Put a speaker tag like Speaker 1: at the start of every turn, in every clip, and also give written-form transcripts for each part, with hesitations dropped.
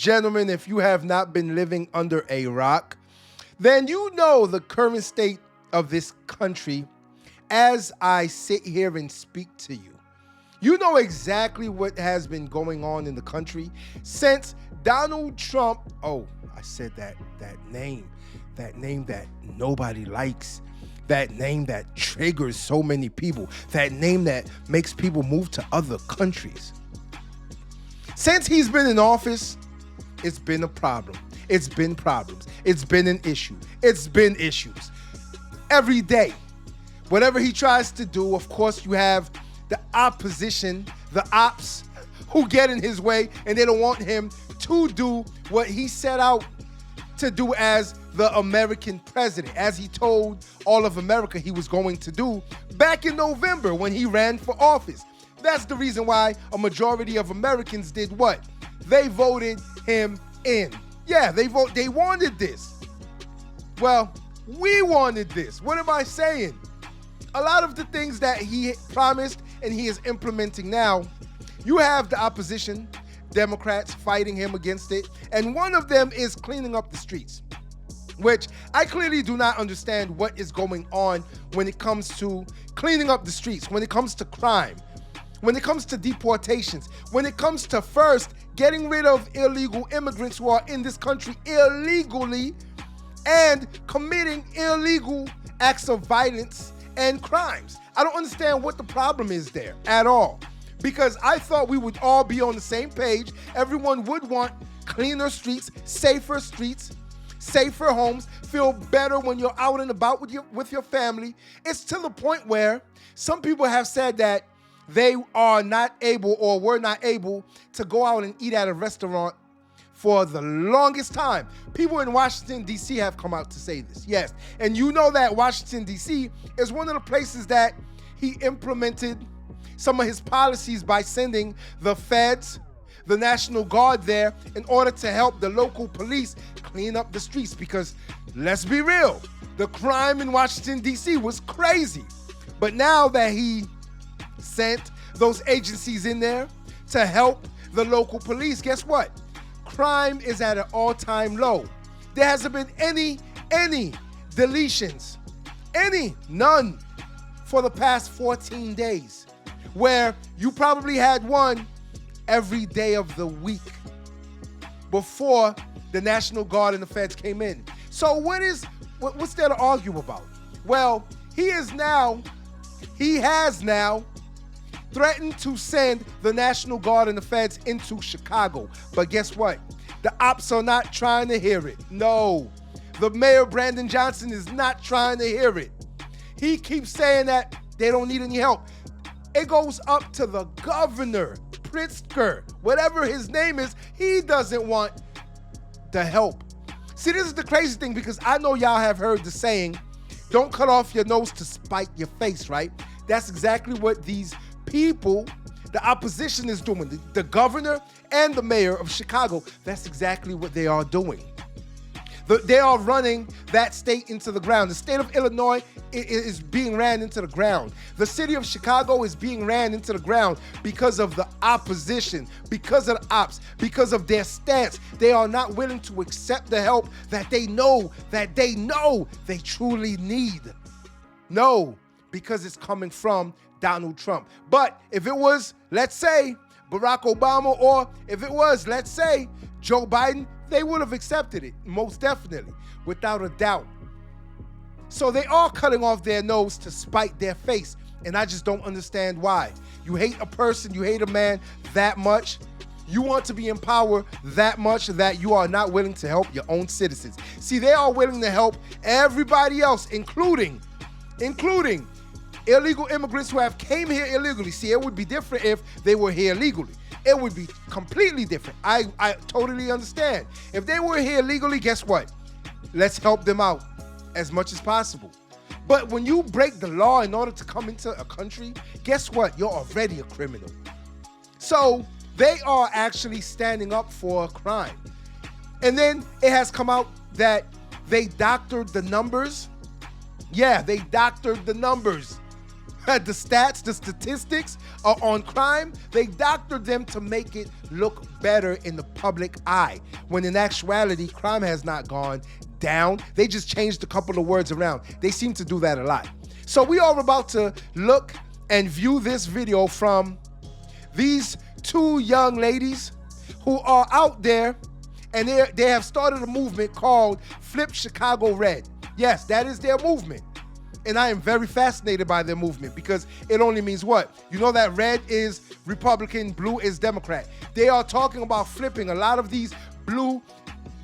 Speaker 1: gentlemen, if you have not been living under a rock, then you know the current state of this country as I sit here and speak to you. You know exactly what has been going on in the country since Donald Trump, oh, I said that name that nobody likes, that name that triggers so many people, that name that makes people move to other countries. Since he's been in office, it's been a problem. It's been problems. It's been an issue. It's been issues. Every day, whatever he tries to do, of course, you have the opposition, the ops, who get in his way, and they don't want him to do what he set out to do as the American president, as he told all of America he was going to do back in November when he ran for office. That's the reason why a majority of Americans did what? They voted him in. Yeah, they wanted this. Well, we wanted this. What am I saying? A lot of the things that he promised and he is implementing now, you have the opposition, Democrats fighting him against it, and one of them is cleaning up the streets, which I clearly do not understand what is going on when it comes to cleaning up the streets, when it comes to crime, when it comes to deportations, when it comes to first getting rid of illegal immigrants who are in this country illegally and committing illegal acts of violence and crimes. I don't understand what the problem is there at all, because I thought we would all be on the same page. Everyone would want cleaner streets, safer homes, feel better when you're out and about with your family. It's to the point where some people have said that they are not able or were not able to go out and eat at a restaurant for the longest time. People in Washington, D.C. have come out to say this, yes. And you know that Washington, D.C. is one of the places that he implemented some of his policies by sending the feds, the National Guard there in order to help the local police clean up the streets. Because let's be real, the crime in Washington, D.C. was crazy. But now that he sent those agencies in there to help the local police, guess what? Crime is at an all-time low. There hasn't been any deletions, none for the past 14 days, where you probably had one every day of the week before the National Guard and the feds came in. So what's there to argue about? Well, he has now threatened to send the National Guard and the feds into Chicago. But guess what? The ops are not trying to hear it. No, the mayor, Brandon Johnson, is not trying to hear it. He keeps saying that they don't need any help. It goes up to the governor, Pritzker, whatever his name is, he doesn't want the help. See, this is the crazy thing, because I know y'all have heard the saying, don't cut off your nose to spite your face, right? That's exactly what these people, the opposition, is doing. The governor and the mayor of Chicago, that's exactly what they are doing. They are running that state into the ground. The state of Illinois is being ran into the ground. The city of Chicago is being ran into the ground because of the opposition, because of the ops, because of their stance. They are not willing to accept the help that they know they truly need. No, because it's coming from Donald Trump. But if it was, let's say, Barack Obama, or if it was, let's say, Joe Biden, they would have accepted it, most definitely, without a doubt. So they are cutting off their nose to spite their face, and I just don't understand why. You hate a person, you hate a man that much, you want to be in power that much that you are not willing to help your own citizens. See, they are willing to help everybody else, including illegal immigrants who have came here illegally. See, it would be different if they were here legally. It would be completely different. I totally understand. If they were here legally, guess what? Let's help them out as much as possible. But when you break the law in order to come into a country, guess what? You're already a criminal. So they are actually standing up for crime. And then it has come out that they doctored the numbers. Yeah, they doctored the numbers. the stats, the statistics on crime, they doctored them to make it look better in the public eye, when in actuality, crime has not gone down. They just changed a couple of words around. They seem to do that a lot. So we are about to look and view this video from these two young ladies who are out there, and they have started a movement called Flip Chicago Red. Yes, that is their movement. And I am very fascinated by their movement because it only means what? You know that red is Republican, blue is Democrat. They are talking about flipping a lot of these blue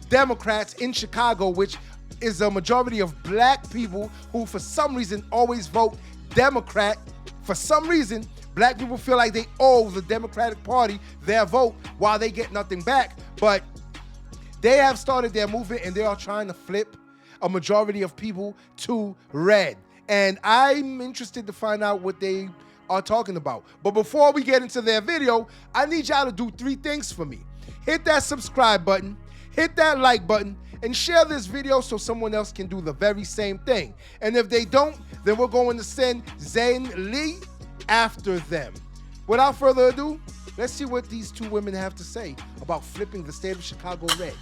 Speaker 1: Democrats in Chicago, which is a majority of black people who for some reason always vote Democrat. For some reason, black people feel like they owe the Democratic Party their vote while they get nothing back. But they have started their movement and they are trying to flip a majority of people to red. And I'm interested to find out what they are talking about. But before we get into their video, I need y'all to do 3 things for me. Hit that subscribe button, hit that like button, and share this video so someone else can do the very same thing. And if they don't, then we're going to send Zayn Lee after them. Without further ado, let's see what these 2 women have to say about flipping the state of Chicago red.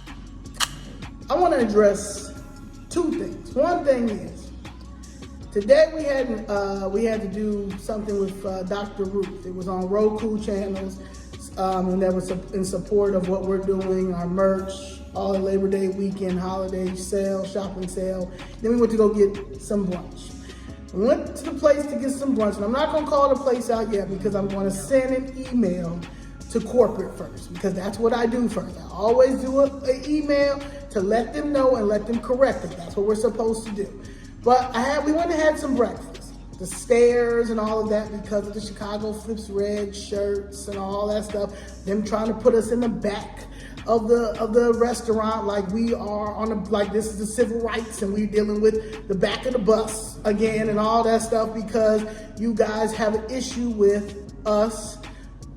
Speaker 2: I want to address 2 things. One thing is, today we had to do something with Dr. Ruth. It was on Roku channels, and that was in support of what we're doing, our merch, all the Labor Day weekend holiday sale, shopping sale. Then we went to go get some brunch. We went to the place to get some brunch, and I'm not going to call the place out yet because I'm going to send an email to corporate first, because that's what I do first. I always do an email to let them know and let them correct it. That's what we're supposed to do. But we went and had some breakfast. The stairs and all of that because of the Chicago Flips Red shirts and all that stuff. Them trying to put us in the back of the restaurant like we are like this is the civil rights and we're dealing with the back of the bus again and all that stuff because you guys have an issue with us,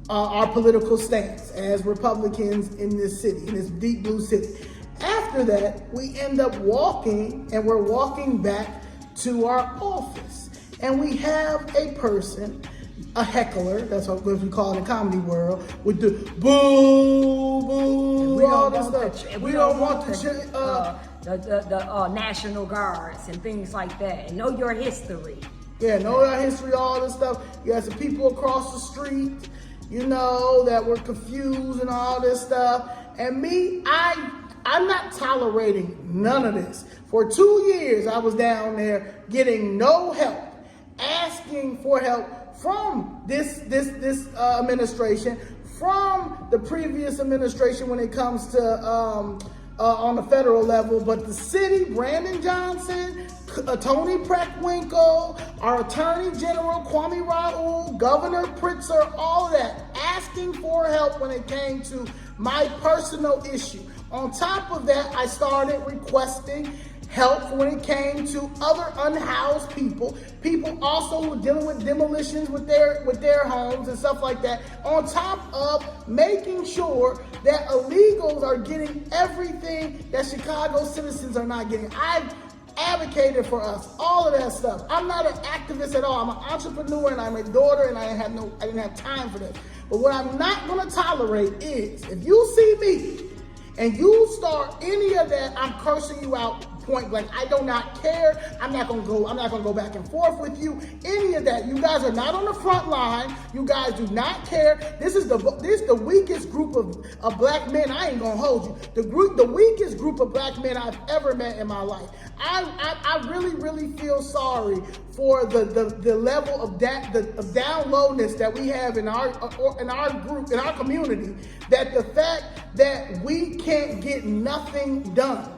Speaker 2: our political stance as Republicans in this city, in this deep blue city. After that, we end up walking, and we're walking back to our office. And we have a person, a heckler, that's what we call it in the comedy world, with the boo, boo, all this stuff. We don't want
Speaker 3: the National Guards and things like that. And know your history.
Speaker 2: Yeah, know our history, all this stuff. You have some people across the street, you know, that were confused and all this stuff. And me, I'm not tolerating none of this. For 2 years, I was down there getting no help, asking for help from this administration, from the previous administration when it comes to on the federal level. But the city, Brandon Johnson, Tony Preckwinkle, our Attorney General Kwame Raoul, Governor Pritzker, all of that, asking for help when it came to my personal issue. On top of that, I started requesting help when it came to other unhoused people also who were dealing with demolitions with their homes and stuff like that, on top of making sure that illegals are getting everything that Chicago citizens are not getting. I've advocated for us, all of that stuff. I'm not an activist at all. I'm an entrepreneur and I'm a daughter and I didn't have time for this. But what I'm not going to tolerate is if you see me and you start any of that, I'm cursing you out point blank. I do not care. I'm not gonna go back and forth with you. Any of that. You guys are not on the front line. You guys do not care. This is the weakest group of black men. I ain't gonna hold you. The weakest group of black men I've ever met in my life. I really feel sorry for the level of down lowness that we have in our group, in our community, that the fact that we can't get nothing done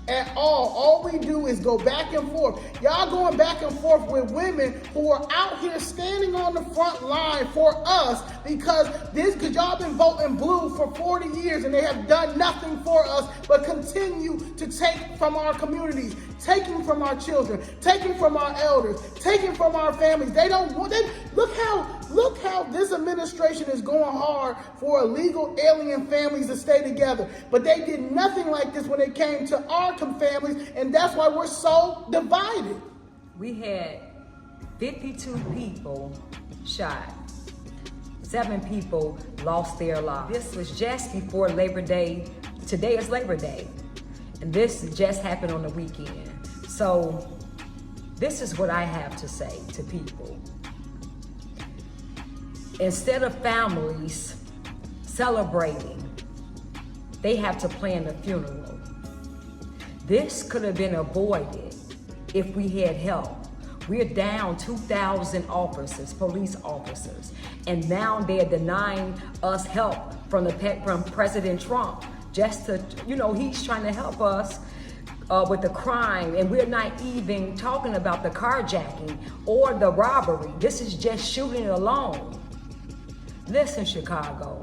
Speaker 2: at all. All we do is go back and forth. Y'all going back and forth with women who are out here standing on the front line for us because y'all been voting blue for 40 years and they have done nothing for us but continue to take from our communities, taking from our children, taking from our elders, taking from our families. Look how this administration is going hard for illegal alien families to stay together. But they did nothing like this when it came to our families, and that's why we're so divided.
Speaker 3: We had 52 people shot. 7 people lost their lives. This was just before Labor Day. Today is Labor Day. And this just happened on the weekend. So this is what I have to say to people. Instead of families celebrating, they have to plan a funeral. This could have been avoided if we had help. We're down 2,000 officers, police officers, and now they're denying us help from President Trump. Just to, he's trying to help us with the crime, and we're not even talking about the carjacking or the robbery. This is just shooting alone. Listen, Chicago,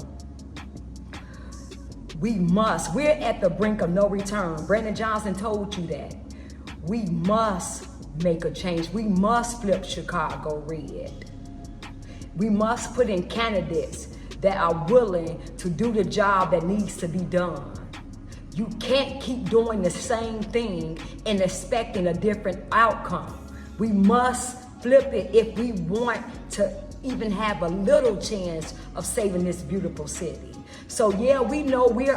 Speaker 3: we're at the brink of no return. Brandon Johnson told you that. We must make a change. We must flip Chicago red. We must put in candidates that are willing to do the job that needs to be done. You can't keep doing the same thing and expecting a different outcome. We must flip it if we want to even have a little chance of saving this beautiful city. So yeah, we know we're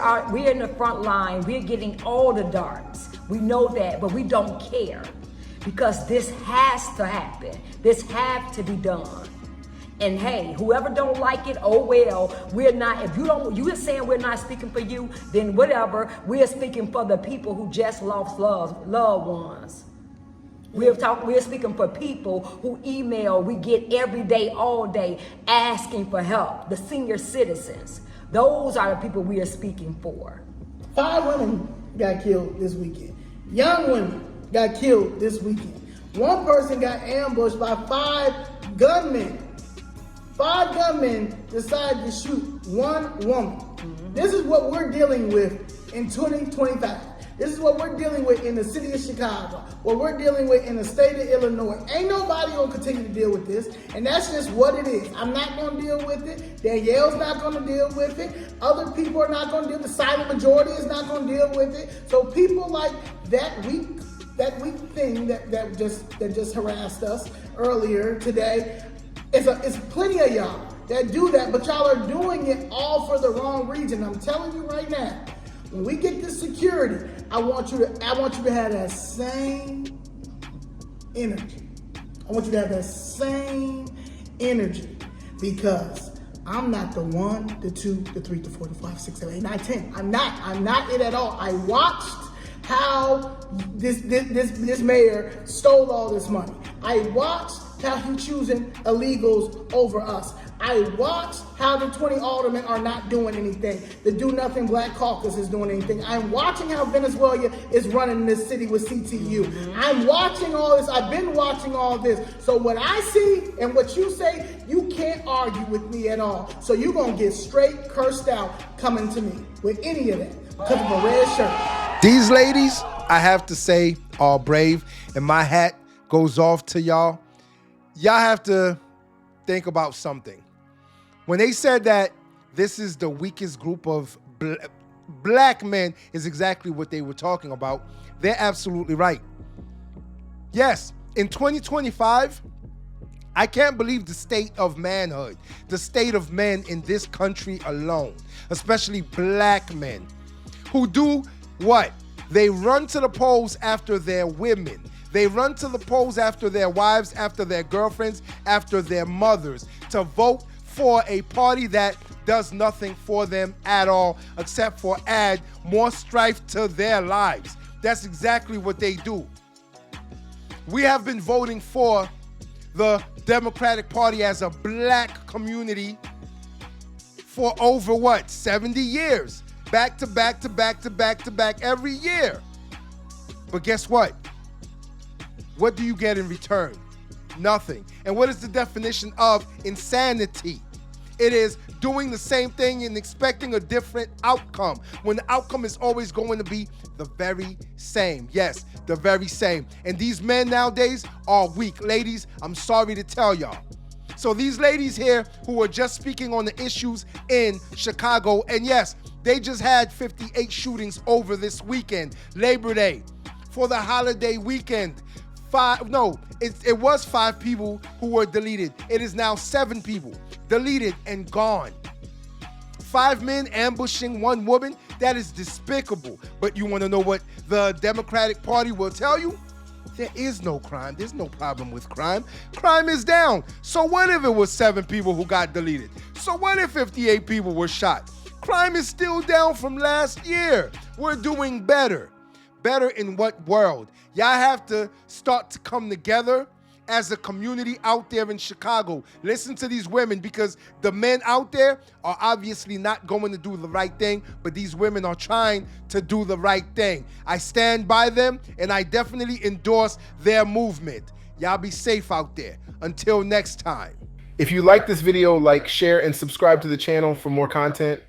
Speaker 3: in the front line. We're getting all the darts. We know that, but we don't care because this has to happen. This has to be done. And hey, whoever don't like it, oh well, we're not, if you're saying we're not speaking for you, then whatever, we're speaking for the people who just lost loved ones. We're speaking for people who email, we get every day, all day, asking for help, the senior citizens. Those are the people we are speaking for.
Speaker 2: 5 women got killed this weekend. Young women got killed this weekend. One person got ambushed by 5 gunmen. 5 gunmen decided to shoot one woman. Mm-hmm. This is what we're dealing with in 2025. This is what we're dealing with in the city of Chicago, what we're dealing with in the state of Illinois. Ain't nobody gonna continue to deal with this, and that's just what it is. I'm not gonna deal with it. Danielle's not gonna deal with it. Other people are not gonna deal with it. The silent majority is not gonna deal with it. So people like that weak thing that just harassed us earlier today, it's plenty of y'all that do that, but y'all are doing it all for the wrong reason. I'm telling you right now. When we get this security, I want you to have that same energy. I want you to have that same energy because I'm not the 1, the 2, the 3, the 4, the 5, 6, 7, 8, 9, 10. I'm not it at all. I watched how this mayor stole all this money. I watched how he's choosing illegals over us. I watched how the 20 aldermen are not doing anything. The Do Nothing Black Caucus is doing anything. I'm watching how Venezuela is running this city with CTU. Mm-hmm. I'm watching all this. I've been watching all this. So what I see and what you say, you can't argue with me at all. So you're going to get straight cursed out coming to me with any of that because of a red shirt.
Speaker 1: These ladies, I have to say, are brave, and my hat goes off to y'all. Y'all have to think about something. When they said that this is the weakest group of black men is exactly what they were talking about, they're absolutely right. Yes, in 2025, I can't believe the state of manhood, the state of men in this country alone, especially black men, who do what? They run to the polls after their women. They run to the polls after their wives, after their girlfriends, after their mothers to vote for a party that does nothing for them at all except for add more strife to their lives. That's exactly what they do. We have been voting for the Democratic Party as a black community for over 70 years. Back to back to back to back to back every year. But guess what? What do you get in return? Nothing. And what is the definition of insanity? It is doing the same thing and expecting a different outcome when the outcome is always going to be the very same. Yes, the very same. And these men nowadays are weak. Ladies, I'm sorry to tell y'all. So these ladies here who are just speaking on the issues in Chicago, and yes, they just had 58 shootings over this weekend, Labor Day, for the holiday weekend. it was 5 people who were deleted. It is now 7 people deleted and gone. 5 men ambushing 1 woman, that is despicable. But you want to know what the Democratic Party will tell you? There is no crime. There's no problem with crime. Crime is down. So what if it was 7 people who got deleted? So what if 58 people were shot? Crime is still down from last year. We're doing better. Better in what world? Y'all have to start to come together as a community out there in Chicago. Listen to these women, because the men out there are obviously not going to do the right thing, but these women are trying to do the right thing. I stand by them, and I definitely endorse their movement. Y'all be safe out there. Until next time. If you like this video, like, share, and subscribe to the channel for more content.